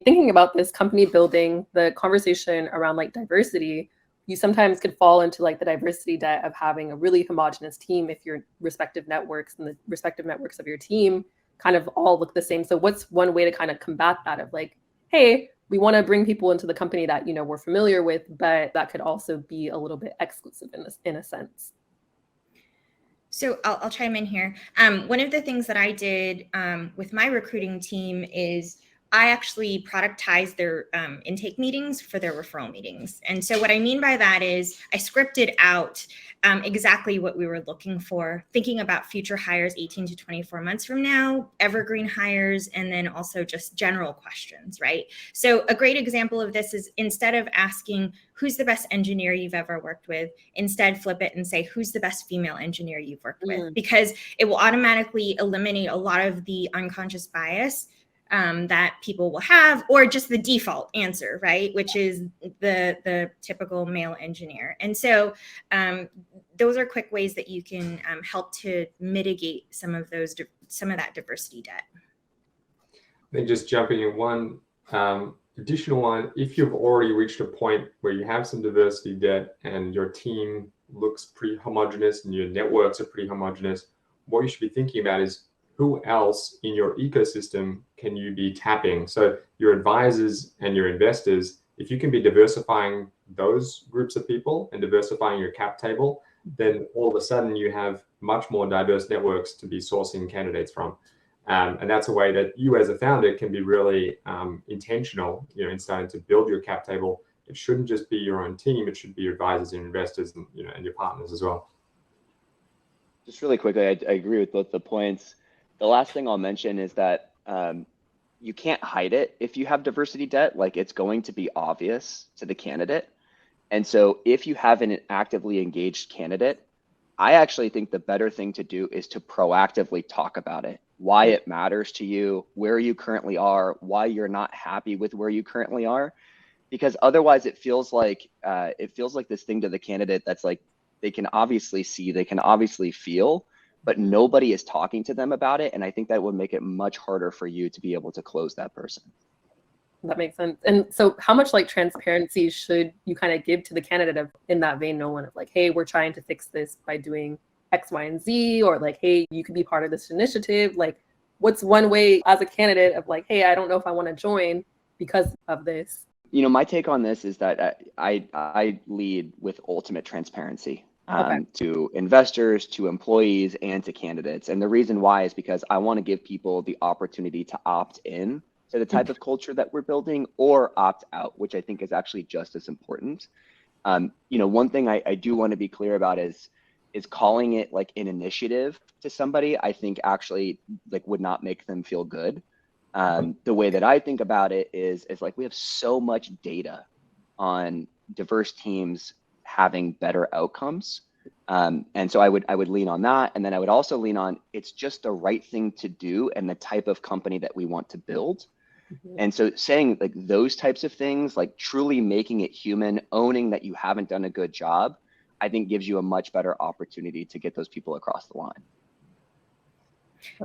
thinking about this company building, the conversation around like diversity, you sometimes could fall into like the diversity debt of having a really homogenous team if your respective networks and the respective networks of your team kind of all look the same. So what's one way to kind of combat that of like, hey, we want to bring people into the company that, you know, we're familiar with, but that could also be a little bit exclusive in a sense. So I'll chime in here. One of the things that I did with my recruiting team is I actually productized their intake meetings for their referral meetings. And so what I mean by that is I scripted out exactly what we were looking for, thinking about future hires 18 to 24 months from now, evergreen hires, and then also just general questions, right? So a great example of this is instead of asking who's the best engineer you've ever worked with, instead flip it and say who's the best female engineer you've worked with, because it will automatically eliminate a lot of the unconscious bias that people will have, or just the default answer, right? Which is the typical male engineer. And so those are quick ways that you can help to mitigate some of that diversity debt. Then just jumping in one additional one, if you've already reached a point where you have some diversity debt and your team looks pretty homogenous and your networks are pretty homogenous, what you should be thinking about is who else in your ecosystem can you be tapping? So your advisors and your investors, if you can be diversifying those groups of people and diversifying your cap table, then all of a sudden you have much more diverse networks to be sourcing candidates from. And that's a way that you as a founder can be really intentional, you know, in starting to build your cap table. It shouldn't just be your own team, it should be your advisors and investors and, you know, and your partners as well. Just really quickly, I agree with both the points. The last thing I'll mention is that you can't hide it. If you have diversity debt, like it's going to be obvious to the candidate. And so if you have an actively engaged candidate, I actually think the better thing to do is to proactively talk about it, why it matters to you, where you currently are, why you're not happy with where you currently are, because otherwise it feels like this thing to the candidate that's like, they can obviously see, they can obviously feel, but nobody is talking to them about it. And I think that would make it much harder for you to be able to close that person. That makes sense. And so how much like transparency should you kind of give to the candidate in that vein, Nolan, of like, hey, we're trying to fix this by doing X, Y, and Z, or like, hey, you could be part of this initiative. Like, what's one way as a candidate of like, hey, I don't know if I want to join because of this? You know, my take on this is that I lead with ultimate transparency. To investors, to employees, and to candidates. And the reason why is because I want to give people the opportunity to opt in to the type of culture that we're building or opt out, which I think is actually just as important. You know, one thing I do want to be clear about is calling it like an initiative to somebody, I think actually like would not make them feel good. The way that I think about it is like we have so much data on diverse teams having better outcomes. And so I would lean on that. And then I would also lean on it's just the right thing to do and the type of company that we want to build. And so saying like those types of things, like truly making it human, owning that you haven't done a good job, I think gives you a much better opportunity to get those people across the line.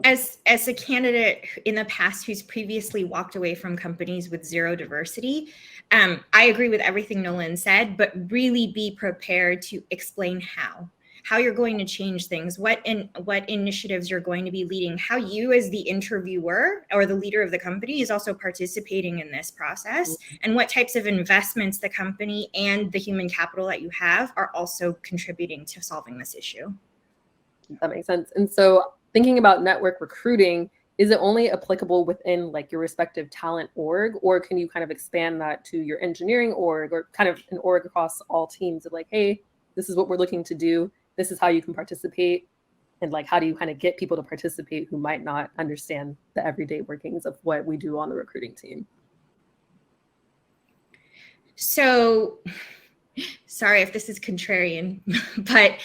As a candidate in the past who's previously walked away from companies with zero diversity, I agree with everything Nolan said, but really be prepared to explain how you're going to change things, what initiatives you're going to be leading, how you as the interviewer or the leader of the company is also participating in this process, and what types of investments the company and the human capital that you have are also contributing to solving this issue. That makes sense. And so thinking about network recruiting, is it only applicable within like your respective talent org, or can you kind of expand that to your engineering org or kind of an org across all teams of like, hey, this is what we're looking to do. This is how you can participate. And like, how do you kind of get people to participate who might not understand the everyday workings of what we do on the recruiting team? So sorry if this is contrarian, but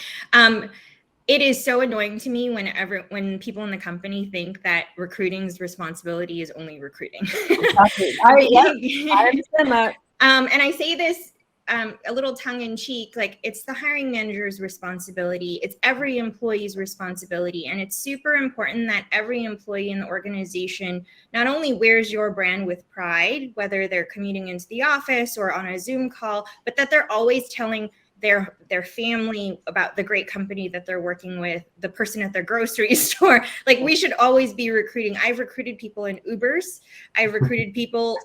it is so annoying to me when people in the company think that recruiting's responsibility is only recruiting. Exactly. I understand that. And I say this a little tongue in cheek, like it's the hiring manager's responsibility. It's every employee's responsibility. And it's super important that every employee in the organization not only wears your brand with pride, whether they're commuting into the office or on a Zoom call, but that they're always telling their family about the great company that they're working with, the person at their grocery store. Like we should always be recruiting. I've recruited people in Ubers. I've recruited people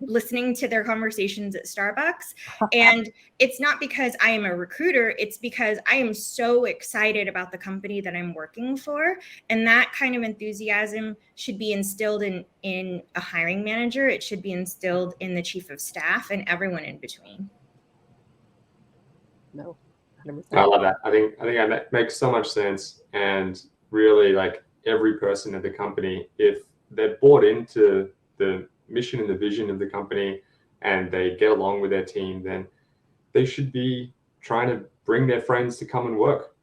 listening to their conversations at Starbucks. And it's not because I am a recruiter, it's because I am so excited about the company that I'm working for. And that kind of enthusiasm should be instilled in a hiring manager. It should be instilled in the chief of staff and everyone in between. No, I 100%. love that. I think that makes so much sense. And really, like every person at the company, if they're bought into the mission and the vision of the company and they get along with their team, then they should be trying to bring their friends to come and work,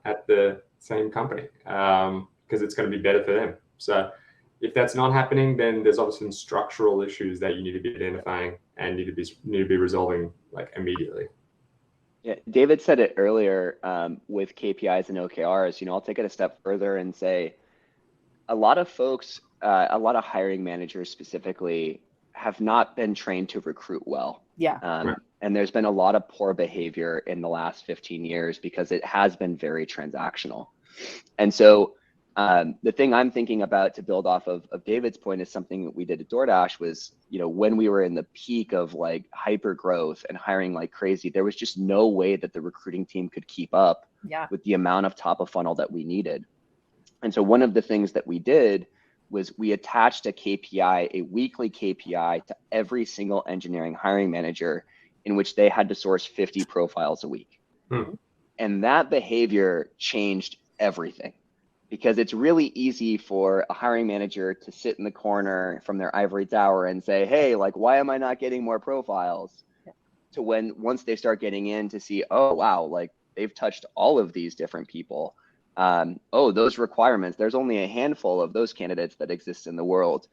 at the same company, because it's going to be better for them. So if that's not happening, then there's obviously some structural issues that you need to be identifying and need to be resolving like immediately. Yeah, David said it earlier with KPIs and OKRs. I'll take it a step further and say a lot of folks, a lot of hiring managers specifically, have not been trained to recruit well. Yeah. Right. And there's been a lot of poor behavior in the last 15 years because it has been very transactional. And so the thing I'm thinking about to build off of David's point is something that we did at DoorDash was, when we were in the peak of like hyper growth and hiring like crazy, there was just no way that the recruiting team could keep up with the amount of top of funnel that we needed. And so one of the things that we did was we attached a KPI, a weekly KPI to every single engineering hiring manager in which they had to source 50 profiles a week. And that behavior changed everything. Because it's really easy for a hiring manager to sit in the corner from their ivory tower and say, hey, like, why am I not getting more profiles? To once they start getting in to see, oh, wow, like they've touched all of these different people. Oh, those requirements, there's only a handful of those candidates that exist in the world.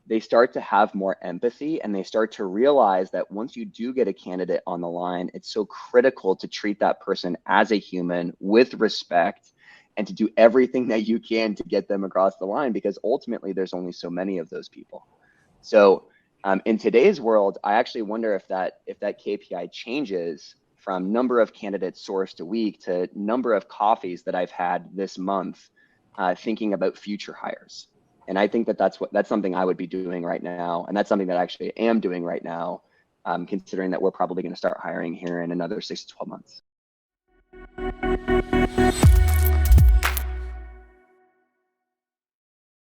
They start to have more empathy and they start to realize that once you do get a candidate on the line, it's so critical to treat that person as a human with respect and to do everything that you can to get them across the line, because ultimately there's only so many of those people. So in today's world, I actually wonder if that KPI changes from number of candidates sourced a week to number of coffees that I've had this month thinking about future hires. And I think that's something I would be doing right now. And that's something that I actually am doing right now, considering that we're probably going to start hiring here in another 6 to 12 months.